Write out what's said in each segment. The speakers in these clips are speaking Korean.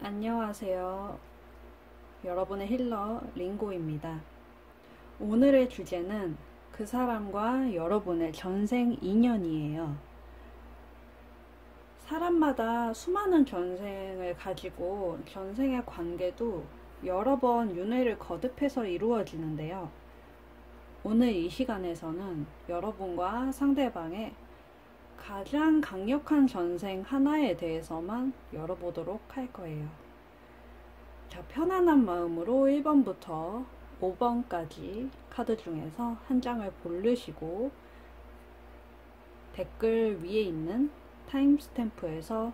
안녕하세요. 여러분의 힐러 링고입니다. 오늘의 주제는 그 사람과 여러분의 전생 인연이에요. 사람마다 수많은 전생을 가지고 전생의 관계도 여러 번 윤회를 거듭해서 이루어지는데요. 오늘 이 시간에서는 여러분과 상대방의 가장 강력한 전생 하나에 대해서만 열어보도록 할 거예요. 자, 편안한 마음으로 1번부터 5번까지 카드 중에서 한 장을 고르시고 댓글 위에 있는 타임스탬프에서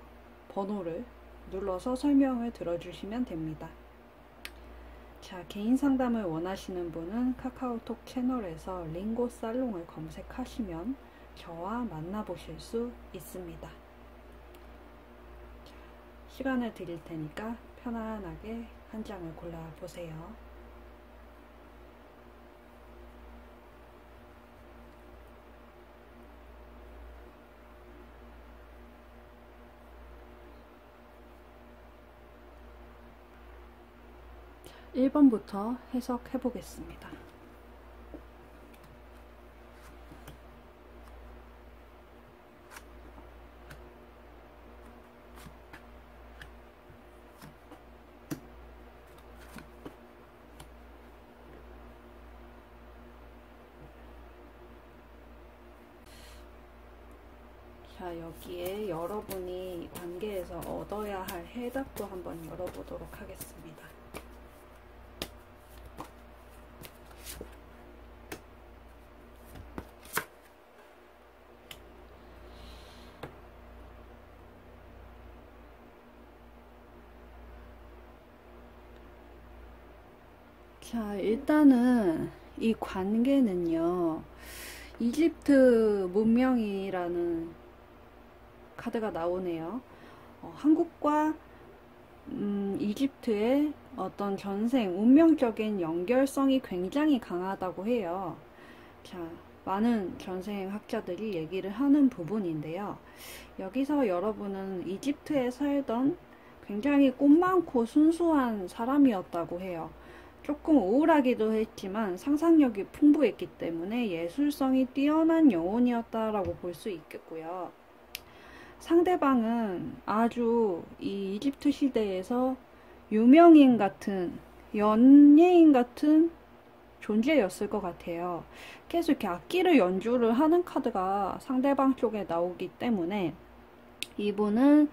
번호를 눌러서 설명을 들어주시면 됩니다. 자, 개인 상담을 원하시는 분은 카카오톡 채널에서 링고 살롱을 검색하시면 저와 만나보실 수 있습니다. 자, 시간을 드릴 테니까 편안하게 한 장을 골라보세요. 자, 1번부터 해석해 보겠습니다. 자, 여기에 여러분이 관계에서 얻어야 할 해답도 한번 열어보도록 하겠습니다. 자, 일단은 이 관계는요, 이집트 문명이라는 카드가 나오네요. 한국과 이집트의 어떤 전생, 운명적인 연결성이 굉장히 강하다고 해요. 자, 많은 전생 학자들이 얘기를 하는 부분인데요. 여기서 여러분은 이집트에 살던 굉장히 꽃 많고 순수한 사람이었다고 해요. 조금 우울하기도 했지만 상상력이 풍부했기 때문에 예술성이 뛰어난 영혼이었다라고 볼 수 있겠고요. 상대방은 아주 이 이집트 시대에서 유명인 같은, 연예인 같은 존재였을 것 같아요. 계속 이렇게 악기를 연주를 하는 카드가 상대방 쪽에 나오기 때문에 이분은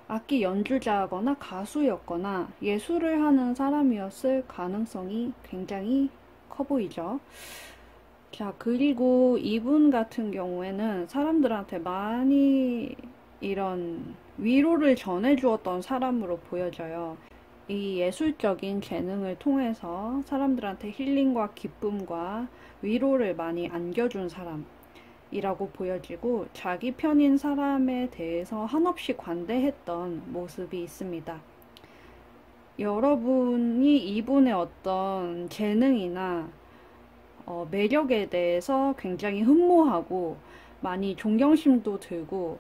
악기 연주자거나 가수였거나 예술을 하는 사람이었을 가능성이 굉장히 커 보이죠. 자, 그리고 이분 같은 경우에는 사람들한테 많이 이런 위로를 전해주었던 사람으로 보여져요. 이 예술적인 재능을 통해서 사람들한테 힐링과 기쁨과 위로를 많이 안겨준 사람이라고 보여지고, 자기 편인 사람에 대해서 한없이 관대했던 모습이 있습니다. 여러분이 이분의 어떤 재능이나 매력에 대해서 굉장히 흠모하고 많이 존경심도 들고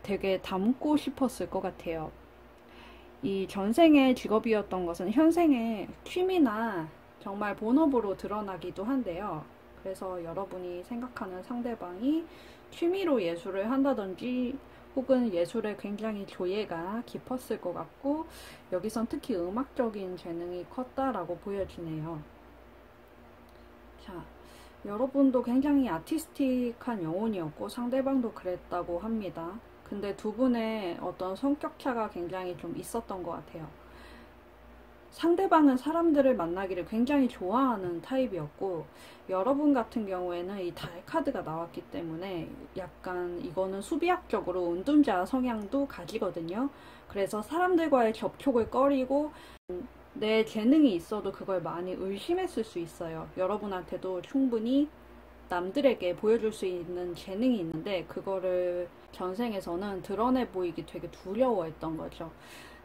되게 닮고 싶었을 것 같아요. 이 전생의 직업이었던 것은 현생의 취미나 정말 본업으로 드러나기도 한데요. 그래서 여러분이 생각하는 상대방이 취미로 예술을 한다든지 혹은 예술에 굉장히 조예가 깊었을 것 같고, 여기선 특히 음악적인 재능이 컸다라고 보여지네요. 자, 여러분도 굉장히 아티스틱한 영혼이었고 상대방도 그랬다고 합니다. 근데 두 분의 어떤 성격차가 굉장히 좀 있었던 것 같아요. 상대방은 사람들을 만나기를 굉장히 좋아하는 타입이었고, 여러분 같은 경우에는 이 달 카드가 나왔기 때문에 약간 이거는 수비학적으로 은둔자 성향도 가지거든요. 그래서 사람들과의 접촉을 꺼리고 내 재능이 있어도 그걸 많이 의심했을 수 있어요. 여러분한테도 충분히 남들에게 보여줄 수 있는 재능이 있는데 그거를 전생에서는 드러내 보이기 되게 두려워했던 거죠.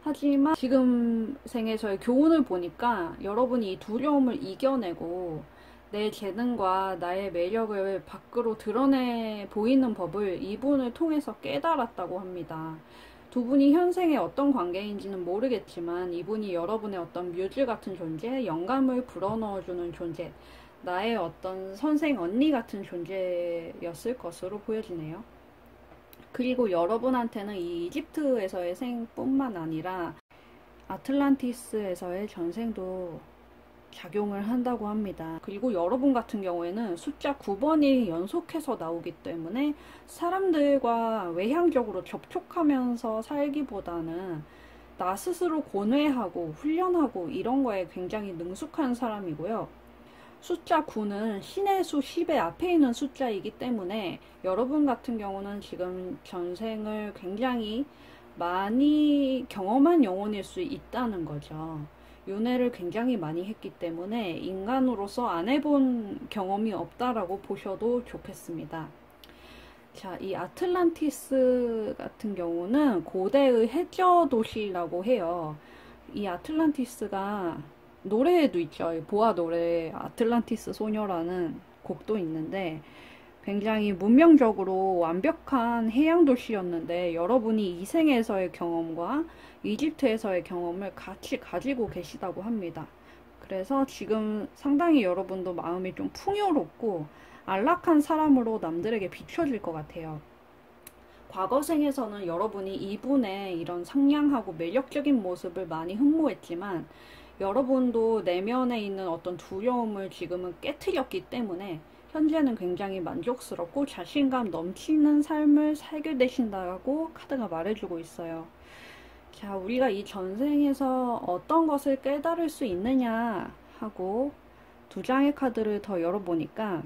하지만 지금 생에서의 교훈을 보니까 여러분이 이 두려움을 이겨내고 내 재능과 나의 매력을 밖으로 드러내 보이는 법을 이분을 통해서 깨달았다고 합니다. 두 분이 현생에 어떤 관계인지는 모르겠지만 이분이 여러분의 어떤 뮤즈 같은 존재, 영감을 불어넣어주는 존재, 나의 어떤 선생 언니 같은 존재였을 것으로 보여지네요. 그리고 여러분한테는 이 이집트에서의 생뿐만 아니라 아틀란티스에서의 전생도 작용을 한다고 합니다. 그리고 여러분 같은 경우에는 숫자 9번이 연속해서 나오기 때문에 사람들과 외향적으로 접촉하면서 살기보다는 나 스스로 고뇌하고 훈련하고 이런 거에 굉장히 능숙한 사람이고요. 숫자 9는 신의 수 10의 앞에 있는 숫자이기 때문에 여러분 같은 경우는 지금 전생을 굉장히 많이 경험한 영혼일 수 있다는 거죠. 윤회를 굉장히 많이 했기 때문에 인간으로서 안 해본 경험이 없다라고 보셔도 좋겠습니다. 자, 이 아틀란티스 같은 경우는 고대의 해저 도시라고 해요. 이 아틀란티스가 노래에도 있죠. 보아 노래에 아틀란티스 소녀라는 곡도 있는데 굉장히 문명적으로 완벽한 해양 도시였는데 여러분이 이 생에서의 경험과 이집트에서의 경험을 같이 가지고 계시다고 합니다. 그래서 지금 상당히 여러분도 마음이 좀 풍요롭고 안락한 사람으로 남들에게 비춰질 것 같아요. 과거 생에서는 여러분이 이분의 이런 상냥하고 매력적인 모습을 많이 흠모했지만 여러분도 내면에 있는 어떤 두려움을 지금은 깨트렸기 때문에 현재는 굉장히 만족스럽고 자신감 넘치는 삶을 살게 되신다고 카드가 말해주고 있어요. 자, 우리가 이 전생에서 어떤 것을 깨달을 수 있느냐 하고 두 장의 카드를 더 열어보니까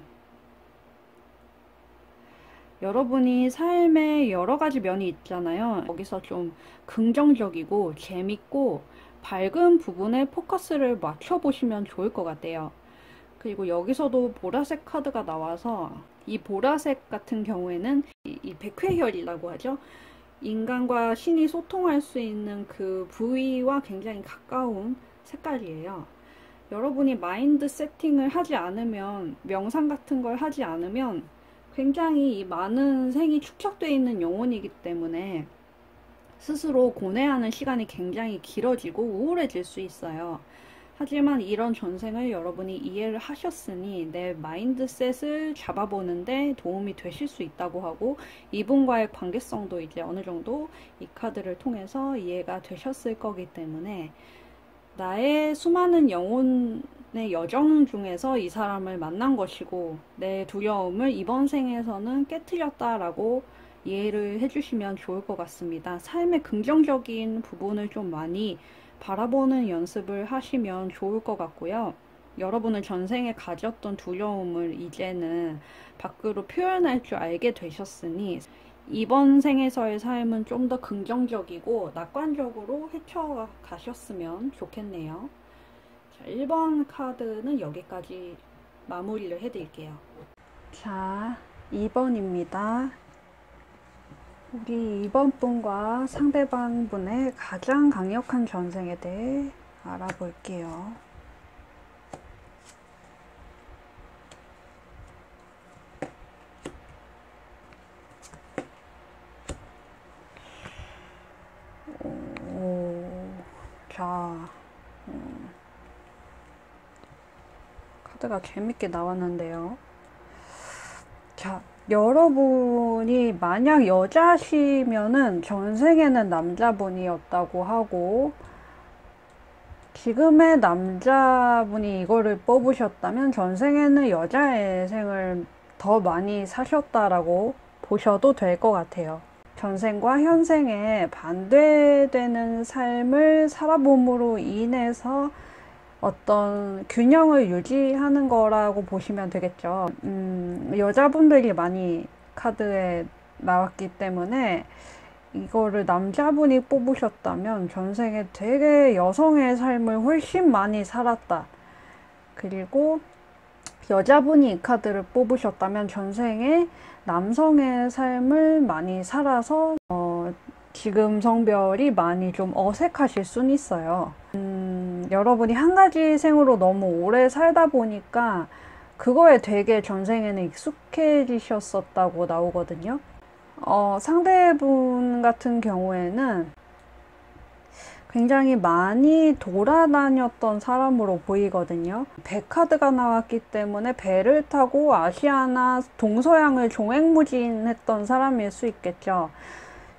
여러분이 삶에 여러 가지 면이 있잖아요. 거기서 좀 긍정적이고 재밌고 밝은 부분에 포커스를 맞춰보시면 좋을 것 같아요. 그리고 여기서도 보라색 카드가 나와서 이 보라색 같은 경우에는 이 백회혈이라고 하죠. 인간과 신이 소통할 수 있는 그 부위와 굉장히 가까운 색깔이에요. 여러분이 마인드 세팅을 하지 않으면, 명상 같은 걸 하지 않으면 굉장히 많은 생이 축적되어 있는 영혼이기 때문에 스스로 고뇌하는 시간이 굉장히 길어지고 우울해질 수 있어요. 하지만 이런 전생을 여러분이 이해를 하셨으니 내 마인드셋을 잡아보는데 도움이 되실 수 있다고 하고 이분과의 관계성도 이제 어느 정도 이 카드를 통해서 이해가 되셨을 거기 때문에 나의 수많은 영혼의 여정 중에서 이 사람을 만난 것이고 내 두려움을 이번 생에서는 깨트렸다라고 이해를 해주시면 좋을 것 같습니다. 삶의 긍정적인 부분을 좀 많이 바라보는 연습을 하시면 좋을 것 같고요. 여러분은 전생에 가졌던 두려움을 이제는 밖으로 표현할 줄 알게 되셨으니 이번 생에서의 삶은 좀 더 긍정적이고 낙관적으로 헤쳐가셨으면 좋겠네요. 자, 1번 카드는 여기까지 마무리를 해드릴게요. 자, 2번입니다. 우리 2번 분과 상대방 분의 가장 강력한 전생에 대해 알아볼게요. 자, 카드가 재밌게 나왔는데요. 자, 여러분이 만약 여자시면은 전생에는 남자분이었다고 하고 지금의 남자분이 이거를 뽑으셨다면 전생에는 여자의 생을 더 많이 사셨다라고 보셔도 될 것 같아요. 전생과 현생에 반대되는 삶을 살아봄으로 인해서 어떤 균형을 유지하는 거라고 보시면 되겠죠. 여자분들이 많이 카드에 나왔기 때문에 이거를 남자분이 뽑으셨다면 전생에 되게 여성의 삶을 훨씬 많이 살았다. 그리고 여자분이 이 카드를 뽑으셨다면 전생에 남성의 삶을 많이 살아서 지금 성별이 많이 좀 어색하실 수는 있어요. 여러분이 한 가지 생으로 너무 오래 살다 보니까 그거에 되게 전생에는 익숙해지셨었다고 나오거든요. 상대분 같은 경우에는 굉장히 많이 돌아다녔던 사람으로 보이거든요. 배 카드가 나왔기 때문에 배를 타고 아시아나 동서양을 종횡무진했던 사람일 수 있겠죠.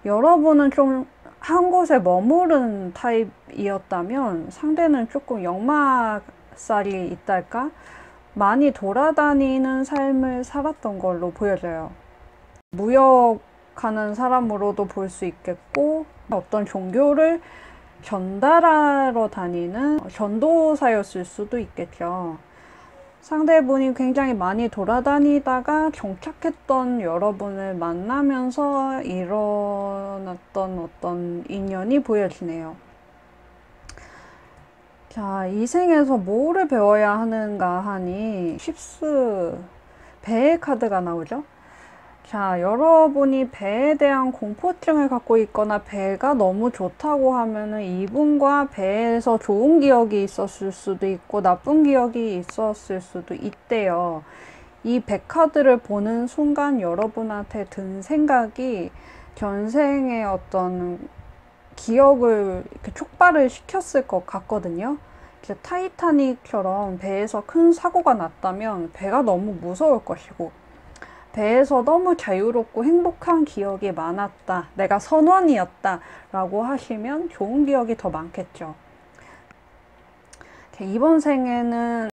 여러분은 좀 한 곳에 머무른 타입이었다면 상대는 조금 역마살이 있달까? 많이 돌아다니는 삶을 살았던 걸로 보여져요. 무역하는 사람으로도 볼 수 있겠고, 어떤 종교를 전달하러 다니는 전도사였을 수도 있겠죠. 상대분이 굉장히 많이 돌아다니다가 정착했던 여러분을 만나면서 일어났던 어떤 인연이 보여지네요. 자, 이 생에서 뭐를 배워야 하는가 하니 쉽스 배의 카드가 나오죠. 자, 여러분이 배에 대한 공포증을 갖고 있거나 배가 너무 좋다고 하면은 이분과 배에서 좋은 기억이 있었을 수도 있고 나쁜 기억이 있었을 수도 있대요. 이 배 카드를 보는 순간 여러분한테 든 생각이 전생의 어떤 기억을 이렇게 촉발을 시켰을 것 같거든요. 이제 타이타닉처럼 배에서 큰 사고가 났다면 배가 너무 무서울 것이고, 배에서 너무 자유롭고 행복한 기억이 많았다, 내가 선원이었다 라고 하시면 좋은 기억이 더 많겠죠. 이번 생에는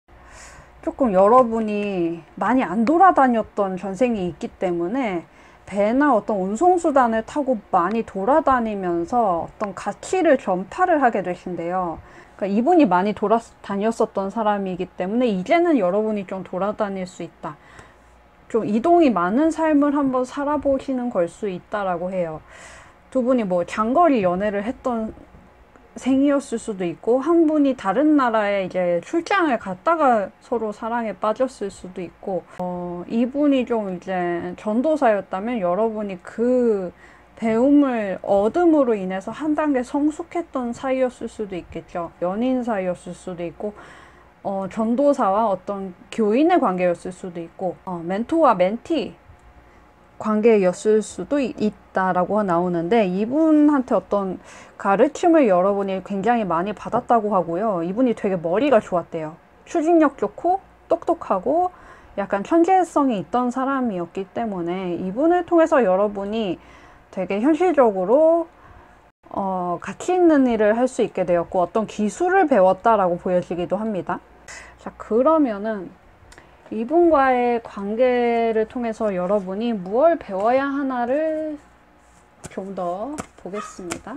조금 여러분이 많이 안 돌아다녔던 전생이 있기 때문에 배나 어떤 운송수단을 타고 많이 돌아다니면서 어떤 가치를 전파를 하게 되신대요. 그러니까 이분이 많이 돌아다녔었던 사람이기 때문에 이제는 여러분이 좀 돌아다닐 수 있다, 좀 이동이 많은 삶을 한번 살아보시는 걸 수 있다라고 해요. 두 분이 뭐 장거리 연애를 했던 생이었을 수도 있고, 한 분이 다른 나라에 이제 출장을 갔다가 서로 사랑에 빠졌을 수도 있고, 이분이 좀 이제 전도사였다면 여러분이 그 배움을 얻음으로 인해서 한 단계 성숙했던 사이였을 수도 있겠죠. 연인 사이였을 수도 있고, 전도사와 어떤 교인의 관계였을 수도 있고, 멘토와 멘티 관계였을 수도 있다라고 나오는데, 이분한테 어떤 가르침을 여러분이 굉장히 많이 받았다고 하고요. 이분이 되게 머리가 좋았대요. 추진력 좋고 똑똑하고 약간 천재성이 있던 사람이었기 때문에 이분을 통해서 여러분이 되게 현실적으로 가치 있는 일을 할 수 있게 되었고, 어떤 기술을 배웠다라고 보여지기도 합니다. 자, 그러면은 이분과의 관계를 통해서 여러분이 무엇을 배워야 하나를 좀 더 보겠습니다.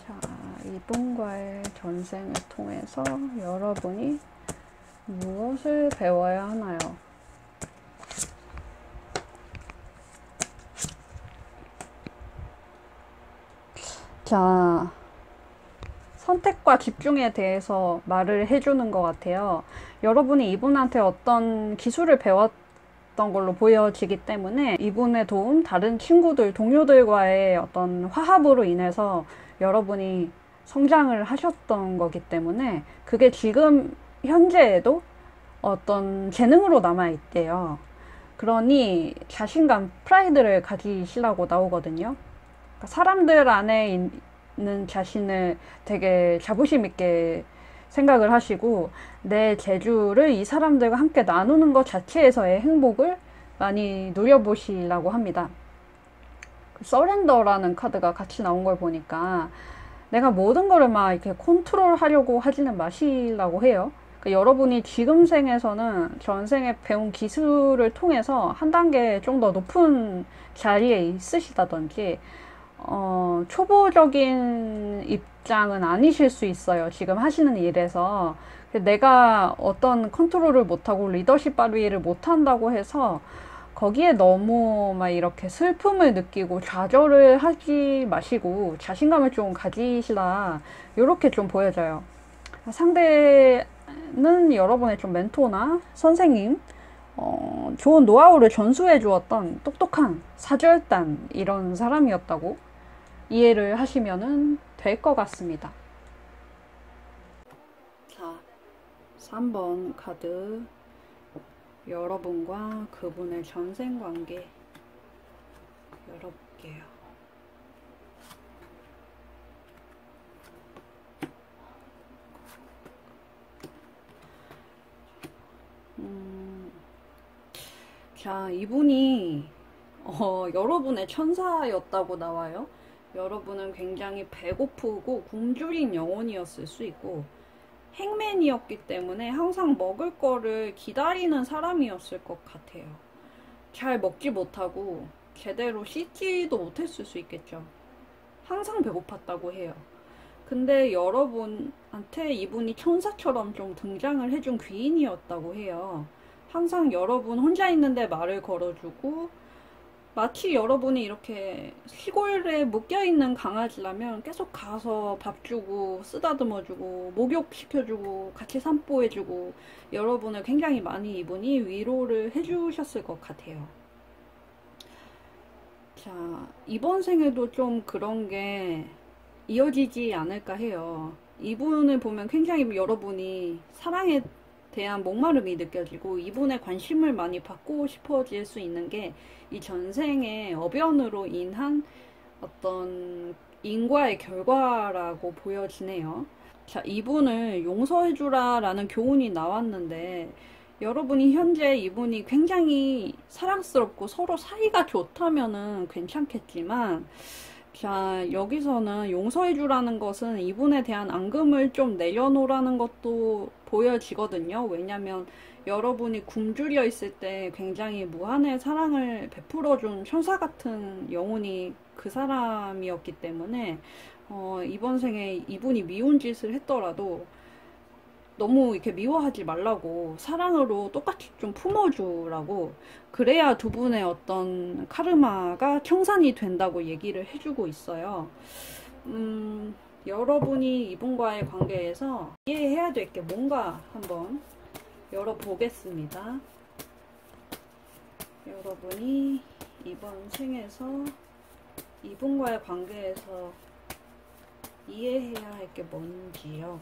자, 이분과의 전생을 통해서 여러분이 무엇을 배워야 하나요? 자, 선택과 집중에 대해서 말을 해주는 것 같아요. 여러분이 이분한테 어떤 기술을 배웠던 걸로 보여지기 때문에 이분의 도움, 다른 친구들, 동료들과의 어떤 화합으로 인해서 여러분이 성장을 하셨던 거기 때문에 그게 지금 현재에도 어떤 재능으로 남아있대요. 그러니 자신감, 프라이드를 가지시라고 나오거든요. 그러니까 사람들 안에 있는 자신을 되게 자부심 있게 생각을 하시고, 내 재주를 이 사람들과 함께 나누는 것 자체에서의 행복을 많이 누려보시라고 합니다. 서렌더라는 카드가 같이 나온 걸 보니까 내가 모든 거를 막 이렇게 컨트롤 하려고 하지는 마시라고 해요. 그러니까 여러분이 지금 생에서는 전생에 배운 기술을 통해서 한 단계 좀 더 높은 자리에 있으시다든지, 초보적인 입장은 아니실 수 있어요. 지금 하시는 일에서. 내가 어떤 컨트롤을 못하고 리더십 발휘를 못한다고 해서 거기에 너무 막 이렇게 슬픔을 느끼고 좌절을 하지 마시고 자신감을 좀 가지시라, 이렇게 좀 보여져요. 상대는 여러분의 좀 멘토나 선생님, 좋은 노하우를 전수해 주었던 똑똑한 사절단, 이런 사람이었다고 이해를 하시면 될 것 같습니다. 자, 3번 카드, 여러분과 그분의 전생 관계. 열어볼게요. 자, 이분이 여러분의 천사였다고 나와요. 여러분은 굉장히 배고프고 굶주린 영혼이었을 수 있고 행맨이었기 때문에 항상 먹을 거를 기다리는 사람이었을 것 같아요. 잘 먹지 못하고 제대로 씻지도 못했을 수 있겠죠. 항상 배고팠다고 해요. 근데 여러분한테 이분이 천사처럼 좀 등장을 해준 귀인이었다고 해요. 항상 여러분 혼자 있는데 말을 걸어주고, 마치 여러분이 이렇게 시골에 묶여있는 강아지라면 계속 가서 밥 주고 쓰다듬어주고 목욕시켜주고 같이 산보해주고 여러분을 굉장히 많이 이분이 위로를 해주셨을 것 같아요. 자, 이번 생에도 좀 그런 게 이어지지 않을까 해요. 이분을 보면 굉장히 여러분이 사랑에 대한 목마름이 느껴지고 이분의 관심을 많이 받고 싶어질 수 있는 게 이 전생의 어변으로 인한 어떤 인과의 결과라고 보여지네요. 자, 이분을 용서해주라 라는 교훈이 나왔는데 여러분이 현재 이분이 굉장히 사랑스럽고 서로 사이가 좋다면은 괜찮겠지만, 자, 여기서는 용서해주라는 것은 이분에 대한 앙금을 좀 내려놓으라는 것도 보여지거든요. 왜냐면 여러분이 굶주려 있을 때 굉장히 무한의 사랑을 베풀어준 천사 같은 영혼이 그 사람이었기 때문에 이번 생에 이분이 미운 짓을 했더라도 너무 이렇게 미워하지 말라고, 사랑으로 똑같이 좀 품어주라고, 그래야 두 분의 어떤 카르마가 청산이 된다고 얘기를 해주고 있어요. 여러분이 이분과의 관계에서 이해해야 될 게 뭔가 한번 열어보겠습니다. 여러분이 이번 생에서 이분과의 관계에서 이해해야 할 게 뭔지요.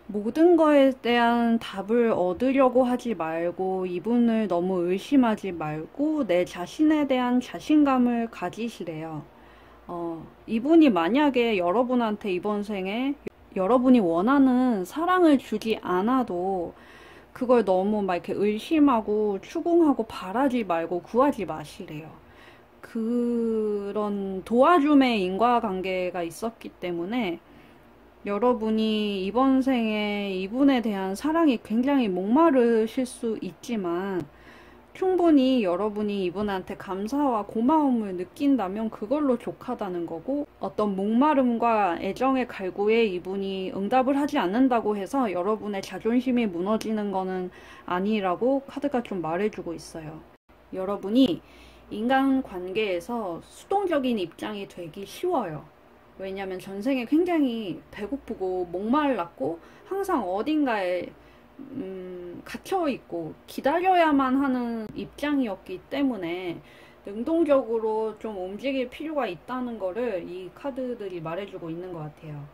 모든 거에 대한 답을 얻으려고 하지 말고 이분을 너무 의심하지 말고 내 자신에 대한 자신감을 가지시래요. 이분이 만약에 여러분한테 이번 생에 여러분이 원하는 사랑을 주지 않아도 그걸 너무 막 이렇게 의심하고 추궁하고 바라지 말고 구하지 마시래요. 그런 도와줌의 인과관계가 있었기 때문에 여러분이 이번 생에 이분에 대한 사랑이 굉장히 목마르실 수 있지만 충분히 여러분이 이분한테 감사와 고마움을 느낀다면 그걸로 족하다는 거고, 어떤 목마름과 애정의 갈구에 이분이 응답을 하지 않는다고 해서 여러분의 자존심이 무너지는 거는 아니라고 카드가 좀 말해주고 있어요. 여러분이 인간관계에서 수동적인 입장이 되기 쉬워요. 왜냐면 전생에 굉장히 배고프고 목말랐고 항상 어딘가에 갇혀있고 기다려야만 하는 입장이었기 때문에 능동적으로 좀 움직일 필요가 있다는 거를 이 카드들이 말해주고 있는 것 같아요.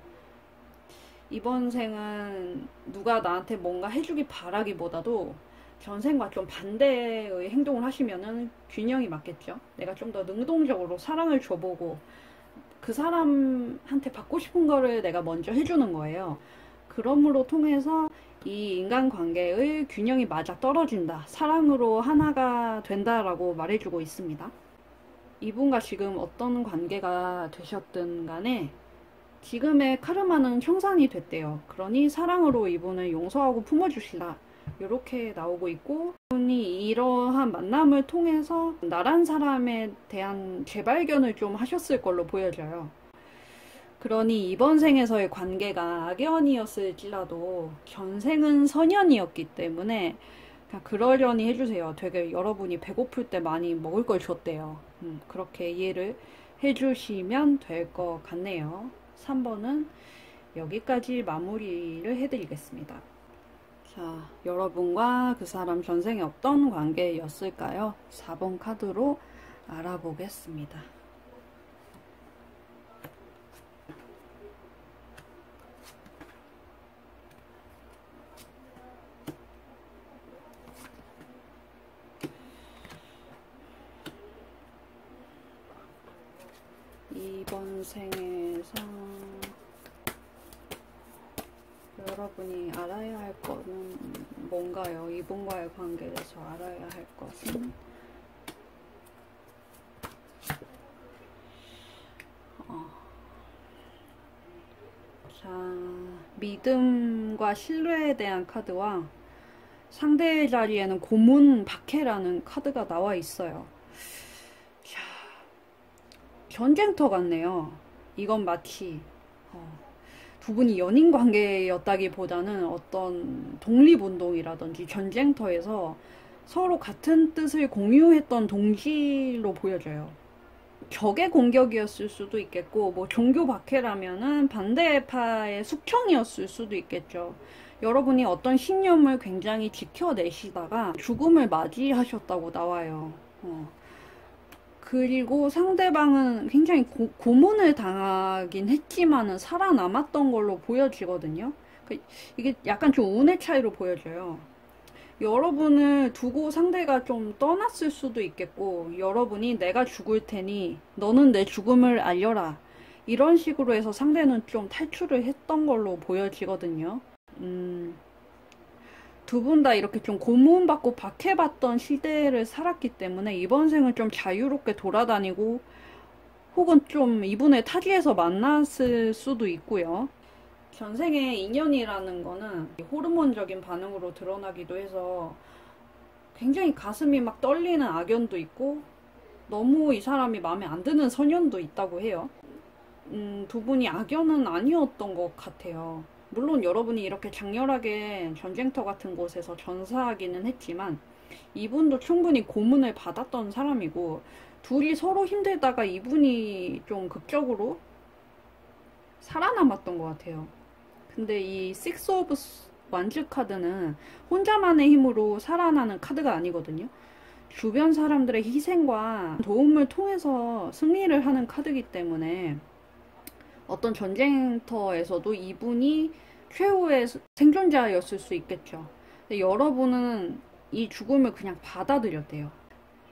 이번 생은 누가 나한테 뭔가 해주기 바라기보다도 전생과 좀 반대의 행동을 하시면은 균형이 맞겠죠. 내가 좀 더 능동적으로 사랑을 줘보고 그 사람한테 받고 싶은 거를 내가 먼저 해주는 거예요. 그러므로 통해서 이 인간관계의 균형이 맞아 떨어진다, 사랑으로 하나가 된다라고 말해주고 있습니다. 이분과 지금 어떤 관계가 되셨든 간에 지금의 카르마는 청산이 됐대요. 그러니 사랑으로 이분을 용서하고 품어주시라, 이렇게 나오고 있고, 이분이 이러한 만남을 통해서 나란 사람에 대한 재발견을 좀 하셨을 걸로 보여져요. 그러니 이번 생에서의 관계가 악연이었을지라도 전생은 선연이었기 때문에 그냥 그러려니 해주세요. 되게 여러분이 배고플 때 많이 먹을 걸 줬대요. 그렇게 이해를 해주시면 될 것 같네요. 3번은 여기까지 마무리를 해드리겠습니다. 자, 여러분과 그 사람 전생에 어떤 관계였을까요? 4번 카드로 알아보겠습니다. 생에서 여러분이 알아야 할 거는 뭔가요? 이분과의 관계에서 알아야 할 것은 자, 믿음과 신뢰에 대한 카드와 상대의 자리에는 고문 박해라는 카드가 나와 있어요. 자, 전쟁터 같네요. 이건 마치 두 분이 연인 관계였다기보다는 어떤 독립운동이라든지 전쟁터에서 서로 같은 뜻을 공유했던 동지로 보여져요. 적의 공격이었을 수도 있겠고, 뭐 종교 박해라면은 반대파의 숙청이었을 수도 있겠죠. 여러분이 어떤 신념을 굉장히 지켜내시다가 죽음을 맞이하셨다고 나와요. 그리고 상대방은 굉장히 고문을 당하긴 했지만은 살아남았던 걸로 보여지거든요. 이게 약간 좀 운의 차이로 보여져요. 여러분을 두고 상대가 좀 떠났을 수도 있겠고, 여러분이 내가 죽을 테니 너는 내 죽음을 알려라, 이런 식으로 해서 상대는 좀 탈출을 했던 걸로 보여지거든요. 두 분 다 이렇게 좀 고문받고 박해받던 시대를 살았기 때문에 이번 생은 좀 자유롭게 돌아다니고 혹은 좀 이분의 타지에서 만났을 수도 있고요. 전생의 인연이라는 거는 호르몬적인 반응으로 드러나기도 해서 굉장히 가슴이 막 떨리는 악연도 있고 너무 이 사람이 마음에 안 드는 선연도 있다고 해요. 두 분이 악연은 아니었던 것 같아요. 물론 여러분이 이렇게 장렬하게 전쟁터 같은 곳에서 전사하기는 했지만 이분도 충분히 고문을 받았던 사람이고, 둘이 서로 힘들다가 이분이 좀 극적으로 살아남았던 것 같아요. 근데 이 식스 오브 완즈 카드는 혼자만의 힘으로 살아나는 카드가 아니거든요. 주변 사람들의 희생과 도움을 통해서 승리를 하는 카드이기 때문에 어떤 전쟁터에서도 이분이 최후의 생존자였을 수 있겠죠. 근데 여러분은 이 죽음을 그냥 받아들였대요.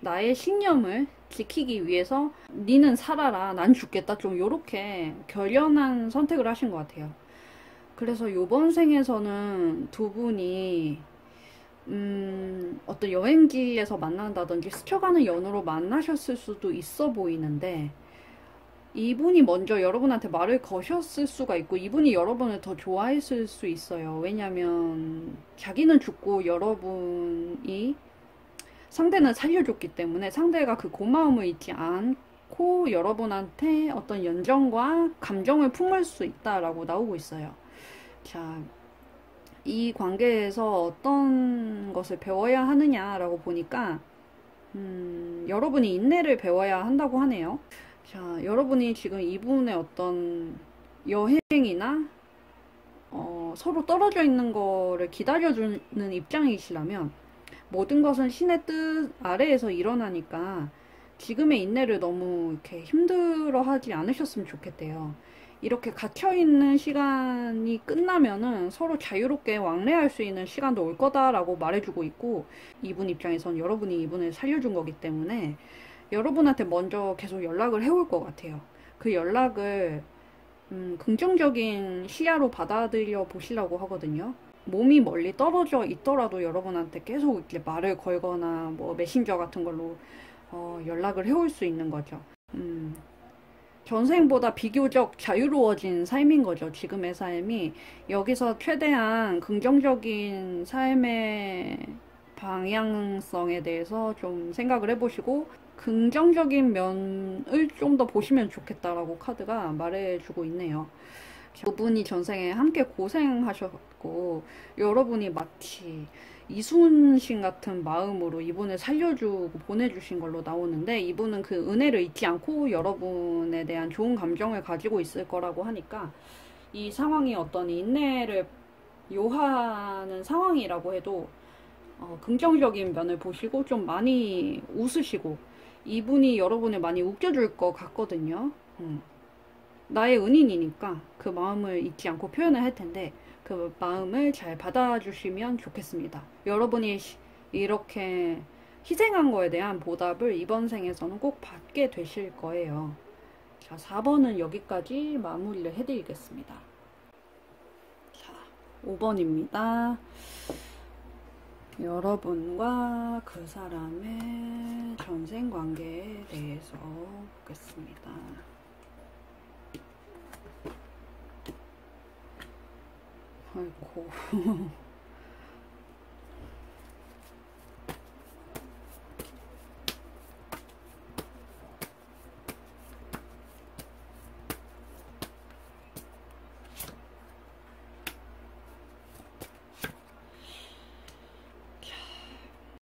나의 신념을 지키기 위해서 니는 살아라, 난 죽겠다, 좀 요렇게 결연한 선택을 하신 것 같아요. 그래서 요번 생에서는 두 분이 어떤 여행지에서 만난다든지 스쳐가는 연으로 만나셨을 수도 있어 보이는데, 이분이 먼저 여러분한테 말을 거셨을 수가 있고 이분이 여러분을 더 좋아했을 수 있어요. 왜냐면 자기는 죽고 여러분이 상대는 살려줬기 때문에 상대가 그 고마움을 잊지 않고 여러분한테 어떤 연정과 감정을 품을 수 있다라고 나오고 있어요. 자, 이 관계에서 어떤 것을 배워야 하느냐라고 보니까 여러분이 인내를 배워야 한다고 하네요. 자, 여러분이 지금 이분의 어떤 여행이나 서로 떨어져 있는 거를 기다려주는 입장이시라면 모든 것은 신의 뜻 아래에서 일어나니까 지금의 인내를 너무 이렇게 힘들어 하지 않으셨으면 좋겠대요. 이렇게 갇혀있는 시간이 끝나면은 서로 자유롭게 왕래할 수 있는 시간도 올 거다라고 말해주고 있고, 이분 입장에선 여러분이 이분을 살려준 거기 때문에 여러분한테 먼저 계속 연락을 해올 것 같아요. 그 연락을 긍정적인 시야로 받아들여 보시려고 하거든요. 몸이 멀리 떨어져 있더라도 여러분한테 계속 이렇게 말을 걸거나 뭐 메신저 같은 걸로 연락을 해올 수 있는 거죠. 전생보다 비교적 자유로워진 삶인 거죠. 지금의 삶이. 여기서 최대한 긍정적인 삶의 방향성에 대해서 좀 생각을 해보시고 긍정적인 면을 좀 더 보시면 좋겠다라고 카드가 말해주고 있네요. 그분이 전생에 함께 고생하셨고 여러분이 마치 이순신 같은 마음으로 이분을 살려주고 보내주신 걸로 나오는데, 이분은 그 은혜를 잊지 않고 여러분에 대한 좋은 감정을 가지고 있을 거라고 하니까 이 상황이 어떤 인내를 요하는 상황이라고 해도 긍정적인 면을 보시고 좀 많이 웃으시고, 이분이 여러분을 많이 웃겨줄 것 같거든요. 나의 은인이니까 그 마음을 잊지 않고 표현을 할 텐데 그 마음을 잘 받아주시면 좋겠습니다. 여러분이 이렇게 희생한 거에 대한 보답을 이번 생에서는 꼭 받게 되실 거예요. 자, 4번은 여기까지 마무리를 해드리겠습니다. 자, 5번입니다. 여러분과 그 사람의 전생 관계에 대해서 보겠습니다. 아이고.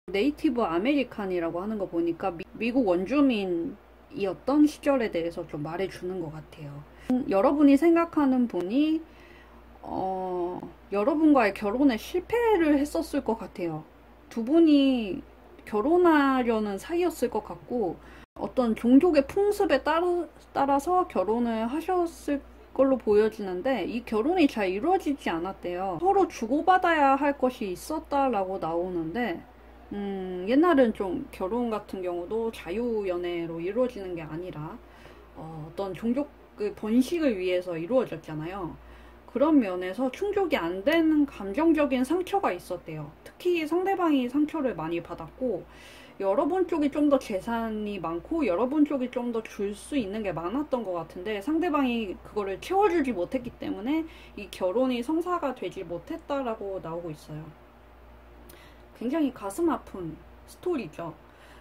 네이티브 아메리칸이라고 하는 거 보니까 미국 원주민이었던 시절에 대해서 좀 말해주는 것 같아요. 여러분이 생각하는 분이 여러분과의 결혼에 실패를 했었을 것 같아요. 두 분이 결혼하려는 사이였을 것 같고 어떤 종족의 풍습에 따라서 결혼을 하셨을 걸로 보여지는데 이 결혼이 잘 이루어지지 않았대요. 서로 주고받아야 할 것이 있었다라고 나오는데 옛날은 좀 결혼 같은 경우도 자유연애로 이루어지는 게 아니라 어떤 종족의 번식을 위해서 이루어졌잖아요. 그런 면에서 충족이 안 되는 감정적인 상처가 있었대요. 특히 상대방이 상처를 많이 받았고 여러분 쪽이 좀 더 재산이 많고 여러분 쪽이 좀 더 줄 수 있는 게 많았던 것 같은데 상대방이 그거를 채워주지 못했기 때문에 이 결혼이 성사가 되지 못했다라고 나오고 있어요. 굉장히 가슴 아픈 스토리죠.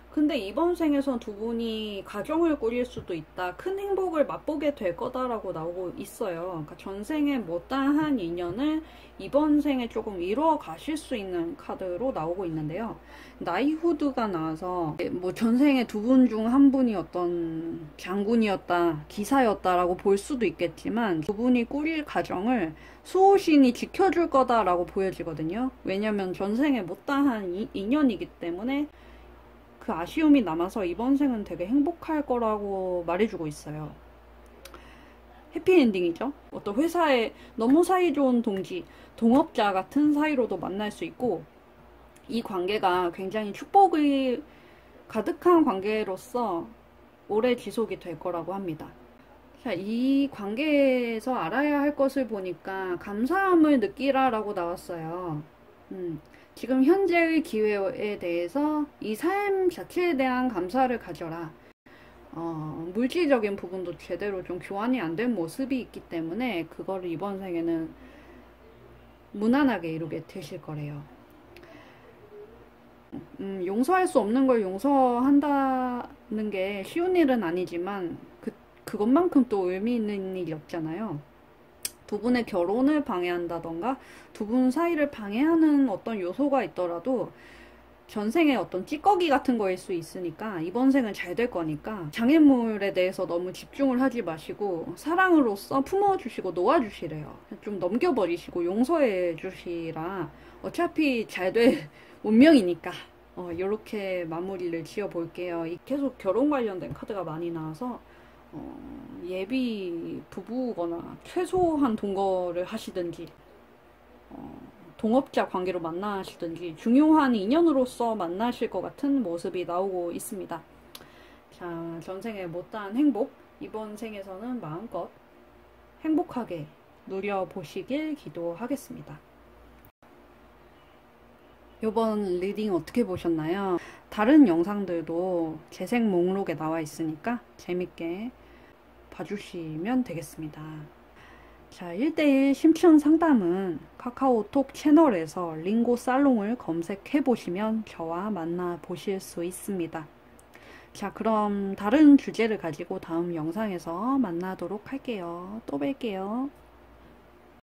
근데 이번 생에선 두 분이 가정을 꾸릴 수도 있다. 큰 행복을 맛보게 될 거다라고 나오고 있어요. 그러니까 전생에 못다한 인연을 이번 생에 조금 이루어 가실 수 있는 카드로 나오고 있는데요. 나이후드가 나와서 뭐 전생에 두 분 중 한 분이 어떤 장군이었다, 기사였다라고 볼 수도 있겠지만 두 분이 꾸릴 가정을 수호신이 지켜줄 거다라고 보여지거든요. 왜냐면 전생에 못다한 인연이기 때문에 그 아쉬움이 남아서 이번 생은 되게 행복할 거라고 말해주고 있어요. 해피엔딩이죠. 어떤 회사에 너무 사이좋은 동지, 동업자 같은 사이로도 만날 수 있고 이 관계가 굉장히 축복이 가득한 관계로서 오래 지속이 될 거라고 합니다. 자, 이 관계에서 알아야 할 것을 보니까 감사함을 느끼라라고 나왔어요. 지금 현재의 기회에 대해서 이 삶 자체에 대한 감사를 가져라. 물질적인 부분도 제대로 좀 교환이 안 된 모습이 있기 때문에 그거를 이번 생에는 무난하게 이루게 되실 거래요. 용서할 수 없는 걸 용서한다는 게 쉬운 일은 아니지만 그것만큼 또 의미 있는 일이 없잖아요. 두 분의 결혼을 방해한다던가 두 분 사이를 방해하는 어떤 요소가 있더라도 전생에 어떤 찌꺼기 같은 거일 수 있으니까 이번 생은 잘 될 거니까 장애물에 대해서 너무 집중을 하지 마시고 사랑으로서 품어주시고 놓아주시래요. 좀 넘겨버리시고 용서해 주시라. 어차피 잘 될 운명이니까 이렇게 마무리를 지어 볼게요. 계속 결혼 관련된 카드가 많이 나와서 예비 부부거나 최소한 동거를 하시든지 동업자 관계로 만나시든지 중요한 인연으로서 만나실 것 같은 모습이 나오고 있습니다. 자, 전생에 못다한 행복, 이번 생에서는 마음껏 행복하게 누려보시길 기도하겠습니다. 이번 리딩 어떻게 보셨나요? 다른 영상들도 재생 목록에 나와 있으니까 재밌게 봐주시면 되겠습니다. 자, 1대1 심층 상담은 카카오톡 채널에서 링고 살롱을 검색해 보시면 저와 만나 보실 수 있습니다. 자, 그럼 다른 주제를 가지고 다음 영상에서 만나도록 할게요. 또 뵐게요.